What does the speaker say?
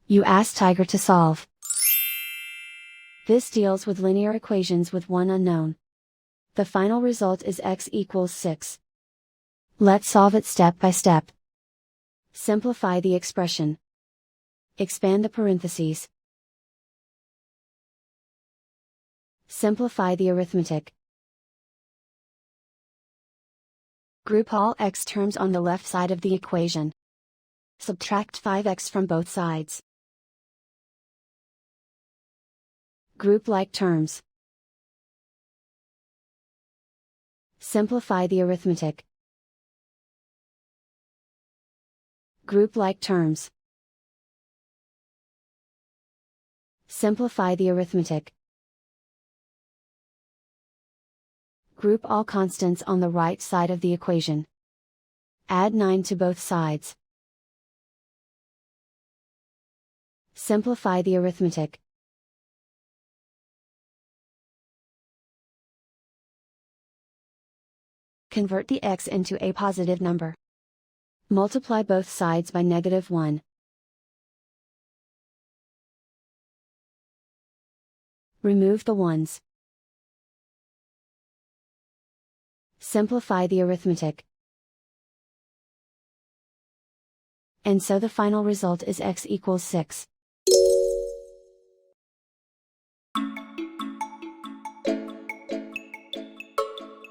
You ask Tiger to solve. This deals with linear equations with one unknown. The final result is x equals 6. Let's solve it step by step. Simplify the expression. Expand the parentheses. Simplify the arithmetic. Group all x terms on the left side of the equation. Subtract 5x from both sides. Group like terms. Simplify the arithmetic. Group like terms. Simplify the arithmetic. Group all constants on the right side of the equation. Add 9 to both sides. Simplify the arithmetic. Convert the x into a positive number. Multiply both sides by -1. Remove the ones. Simplify the arithmetic. And so the final result is x equals 6.